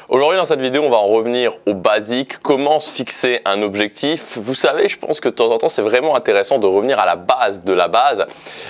Aujourd'hui dans cette vidéo, on va en revenir aux basiques, comment se fixer un objectif. Vous savez, je pense que de temps en temps, c'est vraiment intéressant de revenir à la base de la base.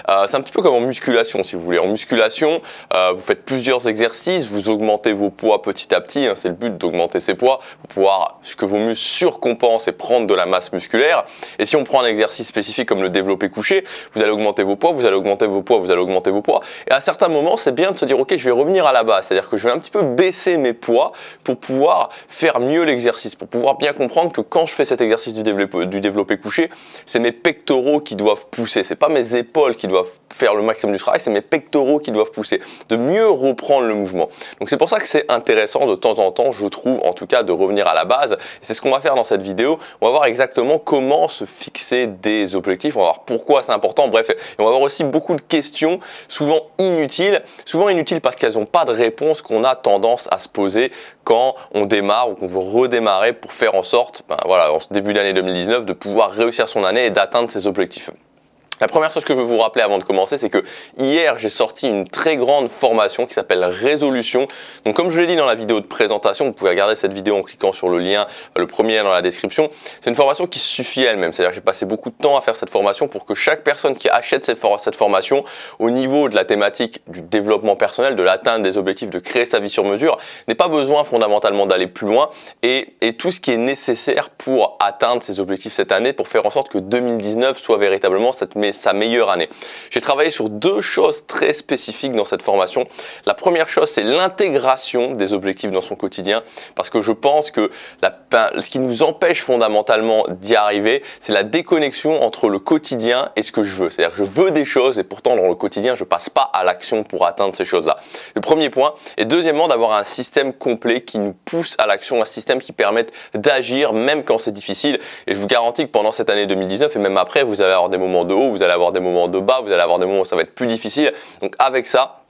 C'est un petit peu comme en musculation, si vous voulez. En musculation, vous faites plusieurs exercices, vous augmentez vos poids petit à petit. C'est le but d'augmenter ses poids pour pouvoir que vos muscles surcompensent et prendre de la masse musculaire. Et si on prend un exercice spécifique comme le développé couché, vous allez augmenter vos poids, vous allez augmenter vos poids, vous allez augmenter vos poids. Et à certains moments, c'est bien de se dire, ok, je vais revenir à la base. C'est-à-dire que je vais un petit peu baisser mes poids pour pouvoir faire mieux l'exercice, pour pouvoir bien comprendre que quand je fais cet exercice du développé couché, c'est mes pectoraux qui doivent pousser, c'est pas mes épaules qui doivent faire le maximum du travail, c'est mes pectoraux qui doivent pousser, de mieux reprendre le mouvement. Donc c'est pour ça que c'est intéressant de temps en temps, je trouve en tout cas, de revenir à la base. Et c'est ce qu'on va faire dans cette vidéo. On va voir exactement comment se fixer des objectifs, on va voir pourquoi c'est important, bref, et on va voir aussi beaucoup de questions souvent inutiles parce qu'elles n'ont pas de réponse qu'on a tendance à se poser quand on démarre ou qu'on veut redémarrer pour faire en sorte, en ce début d'année 2019, de pouvoir réussir son année et d'atteindre ses objectifs. La première chose que je veux vous rappeler avant de commencer, c'est que hier, j'ai sorti une très grande formation qui s'appelle Résolution. Donc, comme je l'ai dit dans la vidéo de présentation, vous pouvez regarder cette vidéo en cliquant sur le lien, le premier lien dans la description. C'est une formation qui suffit elle-même. C'est-à-dire que j'ai passé beaucoup de temps à faire cette formation pour que chaque personne qui achète cette formation, au niveau de la thématique du développement personnel, de l'atteinte des objectifs, de créer sa vie sur mesure, n'ait pas besoin fondamentalement d'aller plus loin et tout ce qui est nécessaire pour atteindre ses objectifs cette année, pour faire en sorte que 2019 soit véritablement sa meilleure année. J'ai travaillé sur deux choses très spécifiques dans cette formation. La première chose, c'est l'intégration des objectifs dans son quotidien, parce que je pense que ce qui nous empêche fondamentalement d'y arriver, c'est la déconnexion entre le quotidien et ce que je veux. C'est-à-dire que je veux des choses et pourtant dans le quotidien, je ne passe pas à l'action pour atteindre ces choses-là. Le premier point. Et deuxièmement, d'avoir un système complet qui nous pousse à l'action, un système qui permette d'agir même quand c'est difficile. Et je vous garantis que pendant cette année 2019 et même après, vous allez avoir des moments de haut, vous allez avoir des moments de bas, vous allez avoir des moments où ça va être plus difficile. Donc avec ça,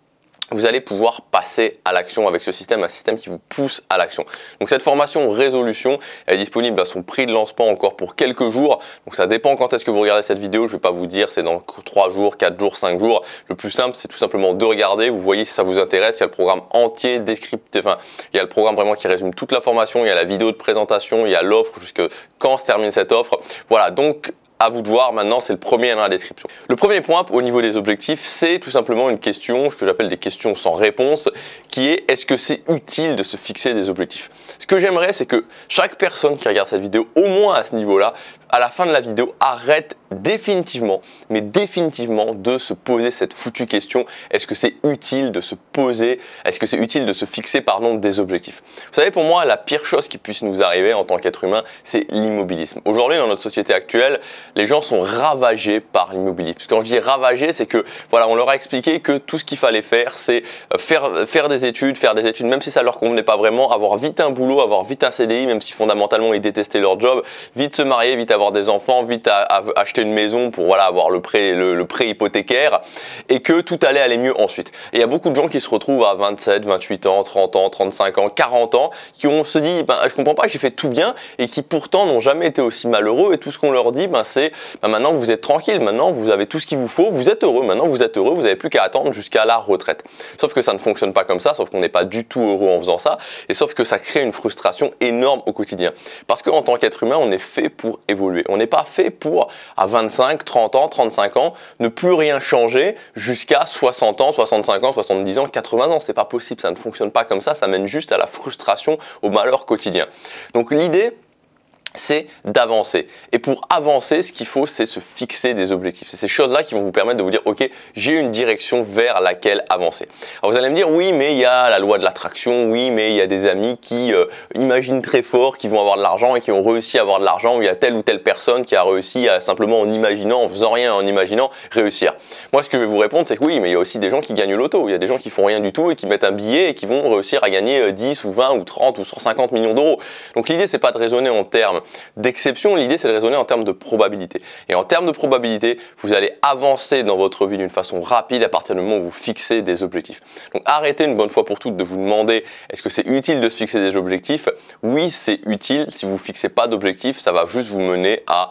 vous allez pouvoir passer à l'action avec ce système, un système qui vous pousse à l'action. Donc cette formation Résolution, elle est disponible à son prix de lancement encore pour quelques jours. Donc ça dépend quand est-ce que vous regardez cette vidéo. Je ne vais pas vous dire c'est dans 3 jours, 4 jours, 5 jours. Le plus simple, c'est tout simplement de regarder. Vous voyez si ça vous intéresse. Il y a le programme entier, descriptif. Il y a le programme vraiment qui résume toute la formation. Il y a la vidéo de présentation. Il y a l'offre jusque quand se termine cette offre. Voilà, donc à vous de voir, maintenant c'est le premier dans la description. Le premier point au niveau des objectifs, c'est tout simplement une question, ce que j'appelle des questions sans réponse, qui est est-ce que c'est utile de se fixer des objectifs? Ce que j'aimerais, c'est que chaque personne qui regarde cette vidéo, au moins à ce niveau-là, à la fin de la vidéo, arrête définitivement, mais définitivement de se poser cette foutue question, est-ce que c'est utile de se poser, est-ce que c'est utile de se fixer des objectifs? Vous savez, pour moi, la pire chose qui puisse nous arriver en tant qu'être humain, c'est l'immobilisme. Aujourd'hui, dans notre société actuelle, les gens sont ravagés par l'immobilisme. Quand je dis ravagés, c'est que voilà, on leur a expliqué que tout ce qu'il fallait faire, c'est faire des études, même si ça leur convenait pas vraiment, avoir vite un boulot, avoir vite un CDI, même si fondamentalement ils détestaient leur job, vite se marier, vite avoir des enfants, vite acheter une maison pour avoir le prêt hypothécaire, et que tout allait aller mieux ensuite. Et il y a beaucoup de gens qui se retrouvent à 27, 28 ans, 30 ans, 35 ans, 40 ans, qui se dit je comprends pas, j'ai fait tout bien, et qui pourtant n'ont jamais été aussi malheureux, et tout ce qu'on leur dit, c'est maintenant vous êtes tranquille, maintenant vous avez tout ce qu'il vous faut, vous êtes heureux, maintenant vous êtes heureux, vous n'avez plus qu'à attendre jusqu'à la retraite. Sauf que ça ne fonctionne pas comme ça, sauf qu'on n'est pas du tout heureux en faisant ça, et sauf que ça crée une frustration énorme au quotidien. Parce qu'en tant qu'être humain, on est fait pour évoluer. On n'est pas fait pour, à 25, 30 ans, 35 ans, ne plus rien changer jusqu'à 60 ans, 65 ans, 70 ans, 80 ans. C'est pas possible, ça ne fonctionne pas comme ça mène juste à la frustration, au malheur quotidien. Donc l'idée, c'est d'avancer. Et pour avancer, ce qu'il faut, c'est se fixer des objectifs. C'est ces choses-là qui vont vous permettre de vous dire, ok, j'ai une direction vers laquelle avancer. Alors vous allez me dire, oui, mais il y a la loi de l'attraction, oui, mais il y a des amis qui imaginent très fort, qui vont avoir de l'argent et qui ont réussi à avoir de l'argent, ou il y a telle ou telle personne qui a réussi à simplement en imaginant, en faisant rien, en imaginant, réussir. Moi, ce que je vais vous répondre, c'est que oui, mais il y a aussi des gens qui gagnent au loto. Il y a des gens qui font rien du tout et qui mettent un billet et qui vont réussir à gagner 10 ou 20 ou 30 ou 150 millions d'euros. Donc l'idée, c'est pas de raisonner en termes d'exception, l'idée c'est de raisonner en termes de probabilité. Et en termes de probabilité, vous allez avancer dans votre vie d'une façon rapide à partir du moment où vous fixez des objectifs. Donc arrêtez une bonne fois pour toutes de vous demander est-ce que c'est utile de se fixer des objectifs? Oui, c'est utile. Si vous ne fixez pas d'objectifs, ça va juste vous mener à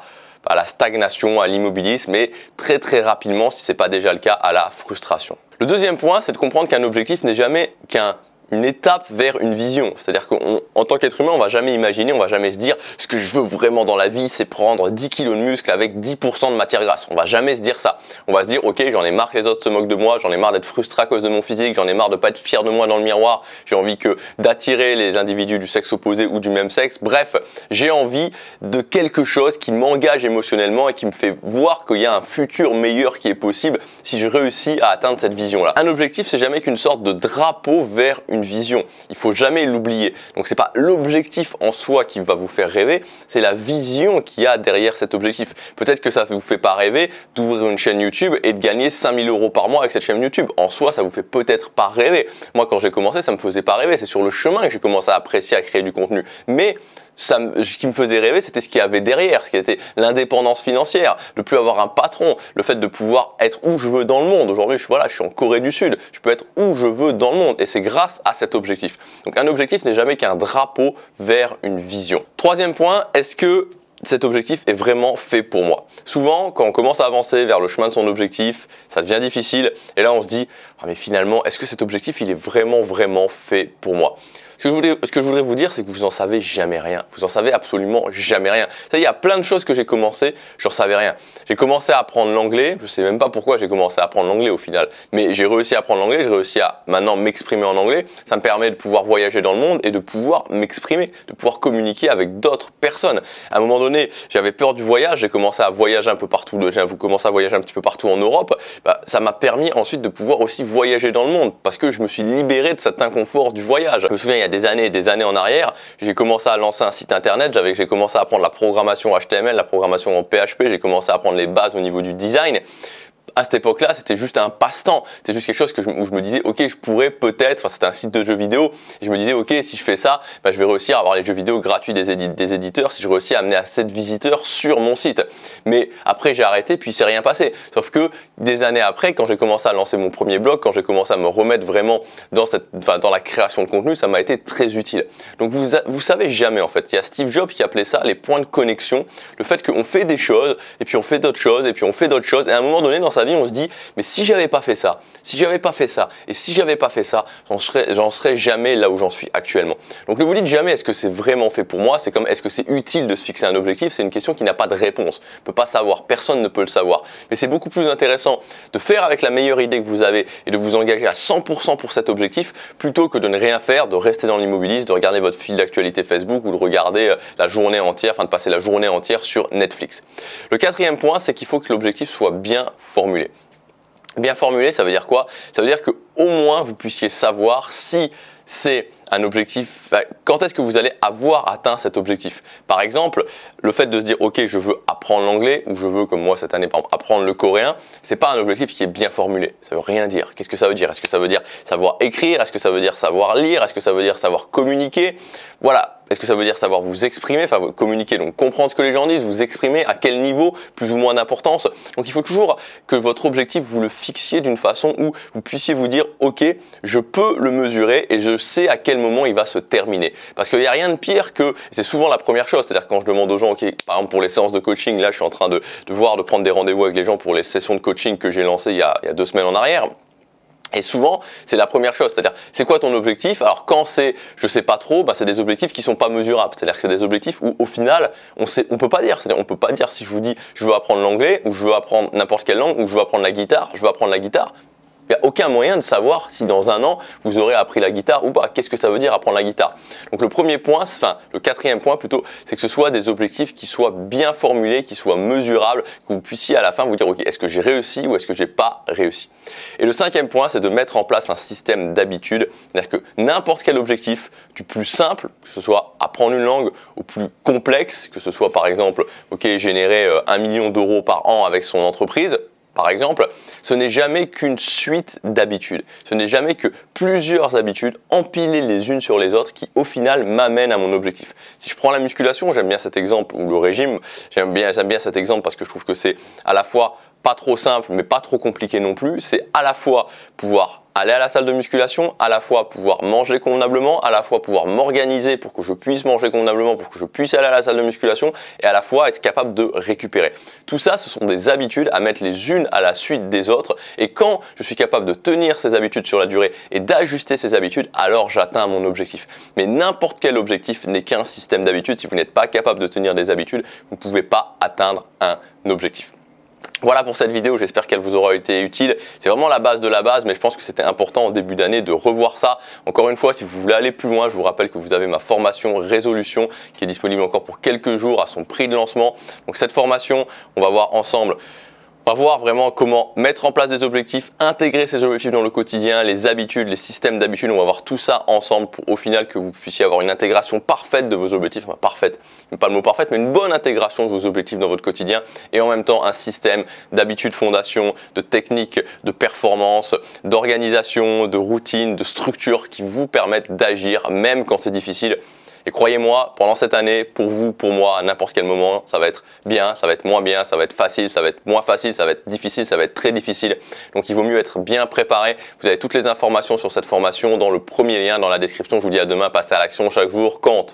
la stagnation, à l'immobilisme et très très rapidement, si ce n'est pas déjà le cas, à la frustration. Le deuxième point, c'est de comprendre qu'un objectif n'est jamais qu'un une étape vers une vision. C'est-à-dire qu'en tant qu'être humain, on va jamais imaginer, on va jamais se dire ce que je veux vraiment dans la vie, c'est prendre 10 kilos de muscle avec 10% de matière grasse. On va jamais se dire ça. On va se dire ok, j'en ai marre que les autres se moquent de moi, j'en ai marre d'être frustré à cause de mon physique, j'en ai marre de pas être fier de moi dans le miroir, j'ai envie d'attirer les individus du sexe opposé ou du même sexe. Bref, j'ai envie de quelque chose qui m'engage émotionnellement et qui me fait voir qu'il y a un futur meilleur qui est possible si je réussis à atteindre cette vision-là. Un objectif, c'est jamais qu'une sorte de drapeau vers une vision. Il faut jamais l'oublier. Donc c'est pas l'objectif en soi qui va vous faire rêver, c'est la vision qu'il y a derrière cet objectif. Peut-être que ça ne vous fait pas rêver d'ouvrir une chaîne YouTube et de gagner 5000 € par mois avec cette chaîne YouTube. En soi, ça vous fait peut-être pas rêver. Moi, quand j'ai commencé, ça me faisait pas rêver. C'est sur le chemin que j'ai commencé à apprécier à créer du contenu. Mais ce qui me faisait rêver, c'était ce qu'il y avait derrière, ce qui était l'indépendance financière, de plus avoir un patron, le fait de pouvoir être où je veux dans le monde. Aujourd'hui, je suis en Corée du Sud, je peux être où je veux dans le monde et c'est grâce à cet objectif. Donc un objectif n'est jamais qu'un drapeau vers une vision. Troisième point, est-ce que cet objectif est vraiment fait pour moi? Souvent, quand on commence à avancer vers le chemin de son objectif, ça devient difficile et là on se dit ah, mais finalement, est-ce que cet objectif il est vraiment fait pour moi? Ce que je voudrais vous dire, c'est que vous en savez jamais rien. Vous en savez absolument jamais rien. Il y a plein de choses que j'ai commencé, j'en savais rien. J'ai commencé à apprendre l'anglais, je sais même pas pourquoi j'ai commencé à apprendre l'anglais au final, mais j'ai réussi à apprendre l'anglais, j'ai réussi à maintenant m'exprimer en anglais. Ça me permet de pouvoir voyager dans le monde et de pouvoir m'exprimer, de pouvoir communiquer avec d'autres personnes. À un moment donné, j'avais peur du voyage, j'ai commencé à voyager un peu partout, j'ai commencé à voyager un petit peu partout en Europe. Ça m'a permis ensuite de pouvoir aussi voyager dans le monde parce que je me suis libéré de cet inconfort du voyage. Je me souviens, il y a des années en arrière, j'ai commencé à lancer un site internet, j'ai commencé à apprendre la programmation HTML, la programmation en PHP, j'ai commencé à apprendre les bases au niveau du design. À cette époque-là, c'était juste un passe-temps. C'était juste quelque chose où je me disais, ok, je pourrais peut-être, c'était un site de jeux vidéo, et je me disais, ok, si je fais ça, je vais réussir à avoir les jeux vidéo gratuits des éditeurs si je réussis à amener assez de visiteurs sur mon site. Mais après, j'ai arrêté, puis il s'est rien passé. Sauf que des années après, quand j'ai commencé à lancer mon premier blog, quand j'ai commencé à me remettre vraiment dans la création de contenu, ça m'a été très utile. Donc vous savez jamais en fait. Il y a Steve Jobs qui appelait ça les points de connexion. Le fait qu'on fait des choses, et puis on fait d'autres choses, et puis on fait d'autres choses, et à un moment donné dans sa vie, on se dit, mais si j'avais pas fait ça, si j'avais pas fait ça, et si j'avais pas fait ça, j'en serais jamais là où j'en suis actuellement. Donc ne vous dites jamais, est-ce que c'est vraiment fait pour moi? C'est comme, est-ce que c'est utile de se fixer un objectif? C'est une question qui n'a pas de réponse. On ne peut pas savoir, personne ne peut le savoir. Mais c'est beaucoup plus intéressant de faire avec la meilleure idée que vous avez et de vous engager à 100% pour cet objectif, plutôt que de ne rien faire, de rester dans l'immobilisme, de regarder votre fil d'actualité Facebook ou de regarder la journée entière, de passer la journée entière sur Netflix. Le quatrième point, c'est qu'il faut que l'objectif soit bien formulé. Bien formulé, ça veut dire quoi? Ça veut dire qu'au moins vous puissiez savoir si c'est un objectif, quand est-ce que vous allez avoir atteint cet objectif? Par exemple, le fait de se dire ok, je veux apprendre l'anglais ou je veux, comme moi cette année, par exemple, apprendre le coréen, c'est pas un objectif qui est bien formulé. Ça veut rien dire. Qu'est-ce que ça veut dire? Est-ce que ça veut dire savoir écrire? Est-ce que ça veut dire savoir lire? Est-ce que ça veut dire savoir communiquer? Voilà. Est-ce que ça veut dire savoir vous exprimer, enfin communiquer, donc comprendre ce que les gens disent, vous exprimer, à quel niveau, plus ou moins d'importance. Donc il faut toujours que votre objectif, vous le fixiez d'une façon où vous puissiez vous dire ok, je peux le mesurer et je sais à quel moment il va se terminer. Parce qu'il n'y a rien de pire que, c'est souvent la première chose, c'est-à-dire quand je demande aux gens, ok, par exemple pour les séances de coaching, là je suis en train de prendre des rendez-vous avec les gens pour les sessions de coaching que j'ai lancées il y a 2 semaines en arrière. Et souvent, c'est la première chose, c'est-à-dire, c'est quoi ton objectif? Alors quand c'est, je sais pas trop, c'est des objectifs qui sont pas mesurables, c'est-à-dire que c'est des objectifs où au final, on peut pas dire, c'est-à-dire on peut pas dire si je vous dis, je veux apprendre l'anglais, ou je veux apprendre n'importe quelle langue, ou je veux apprendre la guitare, il n'y a aucun moyen de savoir si dans un an, vous aurez appris la guitare ou pas. Qu'est-ce que ça veut dire apprendre la guitare? Donc le premier point, le quatrième point plutôt, c'est que ce soit des objectifs qui soient bien formulés, qui soient mesurables, que vous puissiez à la fin vous dire, ok, est-ce que j'ai réussi ou est-ce que j'ai pas réussi? Et le cinquième point, c'est de mettre en place un système d'habitude. C'est-à-dire que n'importe quel objectif, du plus simple, que ce soit apprendre une langue, au plus complexe, que ce soit par exemple, ok, générer 1 million d'euros par an avec son entreprise, par exemple, ce n'est jamais qu'une suite d'habitudes. Ce n'est jamais que plusieurs habitudes empilées les unes sur les autres qui, au final, m'amènent à mon objectif. Si je prends la musculation, j'aime bien cet exemple, ou le régime, j'aime bien cet exemple parce que je trouve que c'est à la fois pas trop simple, mais pas trop compliqué non plus. C'est à la fois pouvoir aller à la salle de musculation, à la fois pouvoir manger convenablement, à la fois pouvoir m'organiser pour que je puisse manger convenablement, pour que je puisse aller à la salle de musculation et à la fois être capable de récupérer. Tout ça, ce sont des habitudes à mettre les unes à la suite des autres et quand je suis capable de tenir ces habitudes sur la durée et d'ajuster ces habitudes, alors j'atteins mon objectif. Mais n'importe quel objectif n'est qu'un système d'habitudes. Si vous n'êtes pas capable de tenir des habitudes, vous ne pouvez pas atteindre un objectif. Voilà pour cette vidéo, j'espère qu'elle vous aura été utile. C'est vraiment la base de la base, mais je pense que c'était important en début d'année de revoir ça. Encore une fois, si vous voulez aller plus loin, je vous rappelle que vous avez ma formation Résolution qui est disponible encore pour quelques jours à son prix de lancement. Donc cette formation, on va voir ensemble. On va voir vraiment comment mettre en place des objectifs, intégrer ces objectifs dans le quotidien, les habitudes, les systèmes d'habitudes. On va voir tout ça ensemble pour au final que vous puissiez avoir une intégration parfaite de vos objectifs. Enfin, parfaite, pas le mot parfaite, mais une bonne intégration de vos objectifs dans votre quotidien et en même temps un système d'habitudes fondation, de techniques, de performance, d'organisation, de routine, de structure qui vous permettent d'agir même quand c'est difficile. Et croyez-moi, pendant cette année, pour vous, pour moi, à n'importe quel moment, ça va être bien, ça va être moins bien, ça va être facile, ça va être moins facile, ça va être difficile, ça va être très difficile. Donc il vaut mieux être bien préparé. Vous avez toutes les informations sur cette formation dans le premier lien dans la description. Je vous dis à demain, passez à l'action chaque jour, compte.